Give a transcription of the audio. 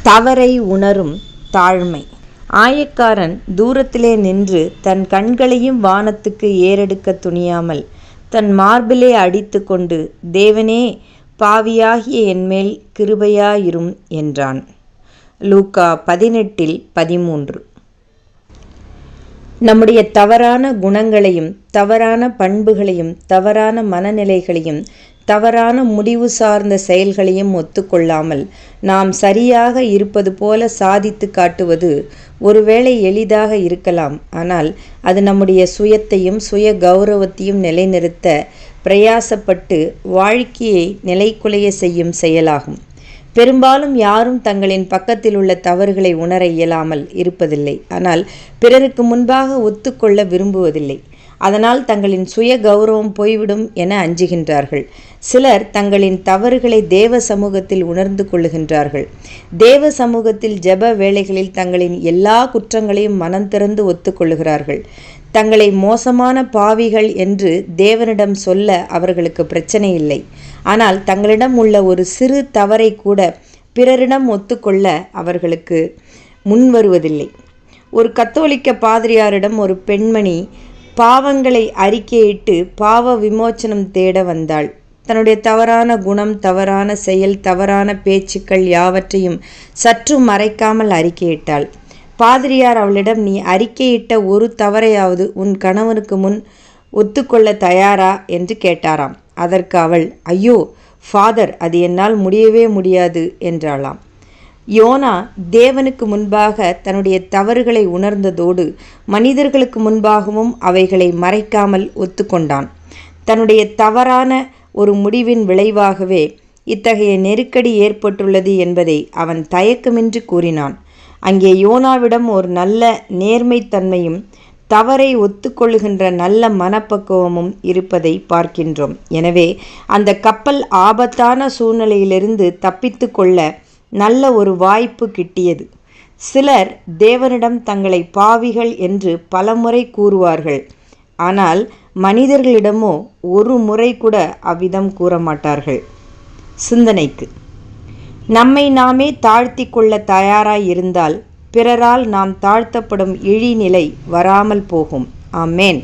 தவறை உணரும் தாழ்மை. ஆயக்காரன் தூரத்திலே நின்று தன் கண்களையும் வானத்துக்கு ஏறெடுக்க துணியாமல் தன் மார்பிலே அடித்து கொண்டு, தேவனே, பாவியாகிய என்மேல் கிருபையாயிரும் என்றான். லூக்கா 18:13. நம்முடைய தவறான குணங்களையும் தவறான பண்புகளையும் தவறான மனநிலைகளையும் தவறான முடிவு சார்ந்த செயல்களையும் ஒத்துக்கொள்ளாமல் நாம் சரியாக இருப்பது போல சாதித்து காட்டுவது ஒருவேளை எளிதாக இருக்கலாம். ஆனால் அது நம்முடைய சுயத்தையும் சுய கௌரவத்தையும் நிலைநிறுத்த பிரயாசப்பட்டு வாழ்க்கையை நிலைகுலைய செய்யும் செயலாகும். பெரும்பாலும் யாரும் தங்களின் பக்கத்தில் உள்ள தவறுகளை உணர இயலாமல் இருப்பதில்லை. ஆனால் பிறருக்கு முன்பாக ஒத்துக்கொள்ள விரும்புவதில்லை. அதனால் தங்களின் சுய கௌரவம் போய்விடும் என அஞ்சுகின்றார்கள். சிலர் தங்களின் தவறுகளை தேவ சமூகத்தில் உணர்ந்து கொள்ளுகின்றார்கள். தேவ சமூகத்தில் ஜெப வேளைகளில் தங்களின் எல்லா குற்றங்களையும் மனம் திறந்து ஒத்துக்கொள்ளுகிறார்கள். தங்களை மோசமான பாவிகள் என்று தேவனிடம் சொல்ல அவர்களுக்கு பிரச்சனை இல்லை. ஆனால் தங்களிடம் உள்ள ஒரு சிறு தவறை கூட பிறரிடம் ஒத்துக்கொள்ள அவர்களுக்கு முன்வருவதில்லை. ஒரு கத்தோலிக்க பாதிரியாரிடம் ஒரு பெண்மணி பாவங்களை அறிக்கையிட்டு பாவ விமோச்சனம் தேட வந்தாள். தன்னுடைய தவறான குணம், தவறான செயல், தவறான பேச்சுக்கள் யாவற்றையும் சற்றும் மறைக்காமல் அறிக்கையிட்டாள். பாதிரியார் அவளிடம், நீ அறிக்கையிட்ட ஒரு தவறையாவது உன் கணவனுக்கு முன் ஒத்துக்கொள்ள தயாரா என்று கேட்டாராம். அதற்கு அவள், ஐயோ ஃபாதர், அது என்னால் முடியவே முடியாது என்றாளாம். யோனா தேவனுக்கு முன்பாக தன்னுடைய தவறுகளை உணர்ந்ததோடு மனிதர்களுக்கு முன்பாகவும் அவைகளை மறைக்காமல் ஒத்துக்கொண்டான். தன்னுடைய தவறான ஒரு முடிவின் விளைவாகவே இத்தகைய நெருக்கடி ஏற்பட்டுள்ளது என்பதை அவன் தயக்கமின்றி கூறினான். அங்கே யோனாவிடம் ஒரு நல்ல நேர்மைத்தன்மையும் தவறை ஒத்துக்கொள்ளுகின்ற நல்ல மனப்பக்குவமும் இருப்பதை பார்க்கின்றோம். எனவே அந்த கப்பல் ஆபத்தான சூழ்நிலையிலிருந்து தப்பித்து கொள்ள நல்ல ஒரு வாய்ப்பு கிட்டியது. சிலர் தேவனிடம் தங்களை பாவிகள் என்று பலமுறை கூறுவார்கள். ஆனால் மனிதர்களிடமோ ஒரு முறை கூட அவ்விதம் கூற மாட்டார்கள். சிந்தனைக்கு, நம்மை நாமே தாழ்த்தி கொள்ள தயாராய் இருந்தால் பிறரால் நாம் தாழ்த்தப்படும் இழிநிலை வராமல் போகும். ஆமேன்.